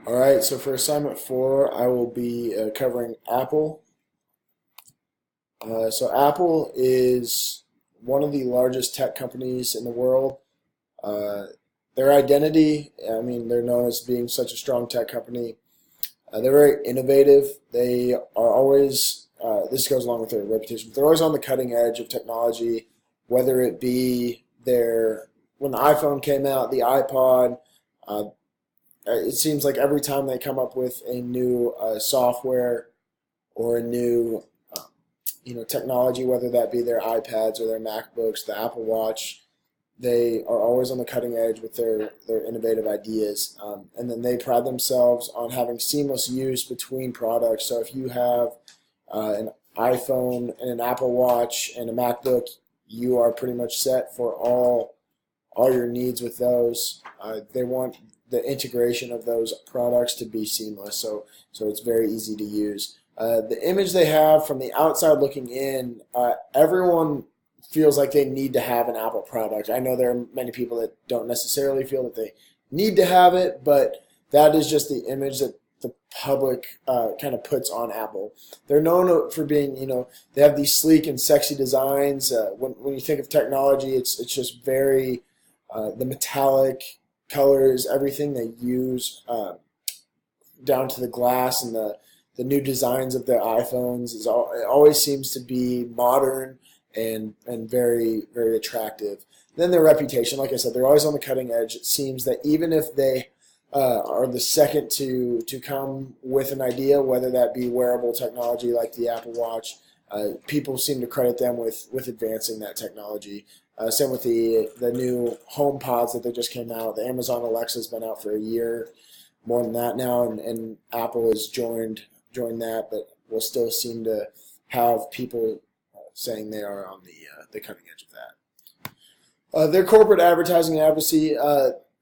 All right, so for assignment 4, I will be covering Apple. So Apple is one of the largest tech companies in the world. Uh, their identity, I mean, they're known as being such a strong tech company. They're very innovative. They are always, this goes along with their reputation, but they're always on the cutting edge of technology, whether it be when the iPhone came out, the iPod. Uh, it seems like every time they come up with a new software or a new technology, whether that be their iPads or their MacBooks, the Apple Watch, they are always on the cutting edge with their innovative ideas. And then they pride themselves on having seamless use between products. So if you have an iPhone and an Apple Watch and a MacBook, you are pretty much set for all your needs with those. They want the integration of those products to be seamless, so it's very easy to use. The image they have from the outside looking in, everyone feels like they need to have an Apple product. I know there are many people that don't necessarily feel that they need to have it, but that is just the image that the public kind of puts on Apple. They're known for being, they have these sleek and sexy designs. When you think of technology, it's just very the metallic colors, everything they use, down to the glass and the new designs of the iPhones it always seems to be modern and very very attractive. Then their reputation, like I said, they're always on the cutting edge. It seems that even if they are the second to come with an idea, whether that be wearable technology like the Apple Watch, people seem to credit them with advancing that technology. Same with the new home pods that they just came out. The Amazon Alexa has been out for a year, more than that now, and Apple has joined that, but will still seem to have people saying they are on the cutting edge of that. Their corporate advertising and advocacy.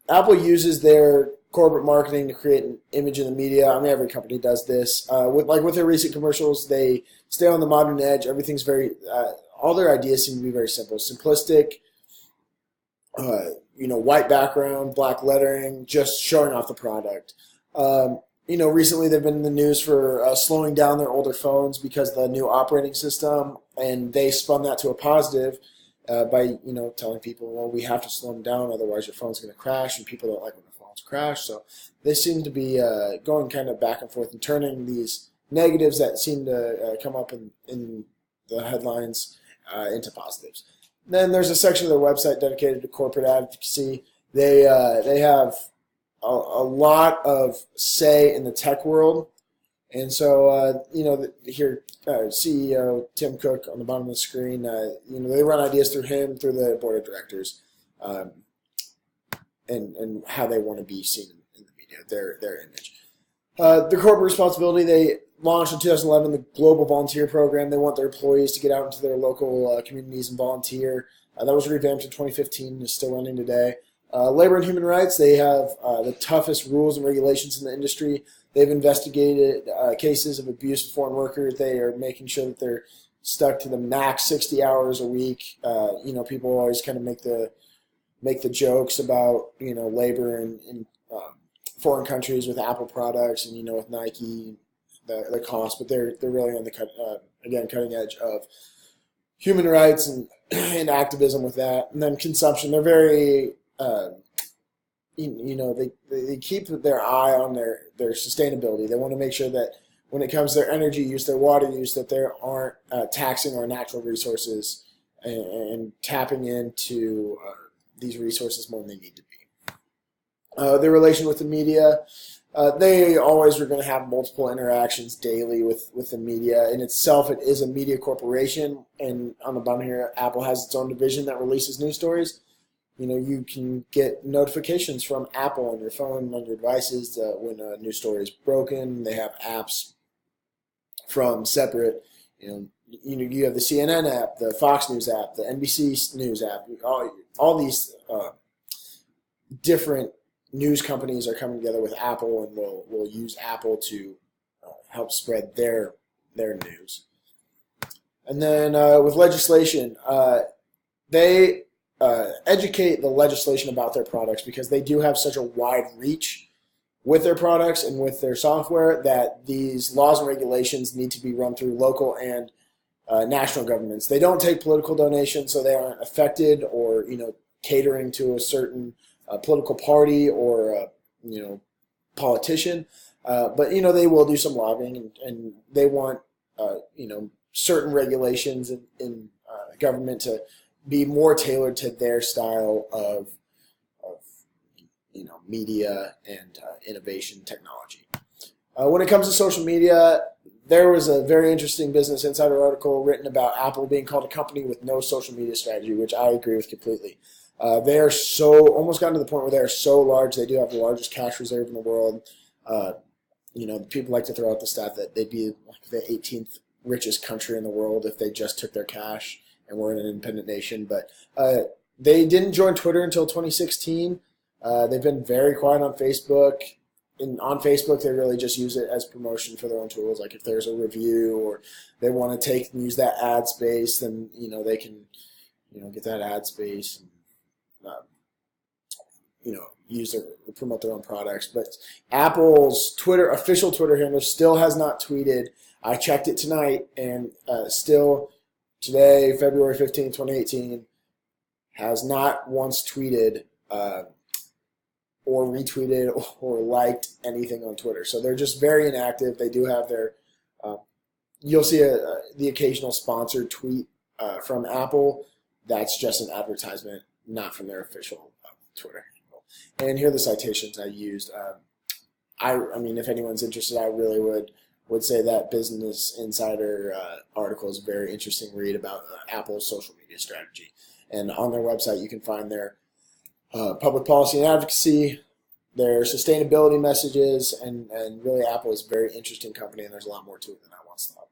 Apple uses their corporate marketing to create an image in the media. I mean, every company does this. With their recent commercials, they stay on the modern edge. Everything's very all their ideas seem to be very simple, simplistic. White background, black lettering, just showing off the product. Recently they've been in the news for slowing down their older phones because of the new operating system, and they spun that to a positive by telling people, well, we have to slow them down, otherwise your phone's going to crash, and people don't like when their phones crash. So they seem to be going kind of back and forth and turning these negatives that seem to come up in the headlines into positives. Then there's a section of their website dedicated to corporate advocacy. They have a lot of say in the tech world, and so here CEO Tim Cook on the bottom of the screen. They run ideas through him, through the board of directors, and how they want to be seen in the media, their image. Their corporate responsibility. They launched in 2011 the Global Volunteer Program. They want their employees to get out into their local communities and volunteer. That was revamped in 2015 and is still running today. Labor and human rights. They have the toughest rules and regulations in the industry. They've investigated cases of abuse of foreign workers. They are making sure that they're stuck to the max 60 hours a week. People always kind of make the jokes about labor in foreign countries with Apple products and with Nike, the cost, but they're really on the cutting edge of human rights and and activism with that. And then consumption, they're very they keep their eye on their sustainability. They want to make sure that when it comes to their energy use, their water use, that they aren't taxing our natural resources and tapping into these resources more than they need to be. Their relation with the media. They always are going to have multiple interactions daily with the media. In itself, it is a media corporation, and on the bottom here, Apple has its own division that releases news stories. You can get notifications from Apple on your phone, on your devices when a news story is broken. They have apps from separate, you have the CNN app, the Fox News app, the NBC News app. All these different news companies are coming together with Apple and will use Apple to help spread their news. And then with legislation, they educate the legislation about their products because they do have such a wide reach with their products and with their software, that these laws and regulations need to be run through local and national governments. They don't take political donations, so they aren't affected or catering to a certain political party or politician. But they will do some lobbying, and they want certain regulations in government to be more tailored to their style of media and innovation technology. When it comes to social media, there was a very interesting Business Insider article written about Apple being called a company with no social media strategy, which I agree with completely. They are almost gotten to the point where they are so large. They do have the largest cash reserve in the world. People like to throw out the stat that they'd be like the 18th richest country in the world if they just took their cash and were an independent nation. But they didn't join Twitter until 2016. They've been very quiet on Facebook. On Facebook, they really just use it as promotion for their own tools. Like if there's a review or they want to take and use that ad space, then they can get that ad space and promote their own products. But Apple's official Twitter handle still has not tweeted. I checked it tonight, and still today, February 15, 2018, has not once tweeted or retweeted or liked anything on Twitter. So they're just very inactive. They do have their you'll see the occasional sponsored tweet from Apple. That's just an advertisement, not from their official Twitter handle. And here are the citations I used. I mean, if anyone's interested, I really would say that Business Insider article is a very interesting read about Apple's social media strategy. And on their website, you can find their public policy and advocacy, their sustainability messages, and really Apple is a very interesting company, and there's a lot more to it than I once thought.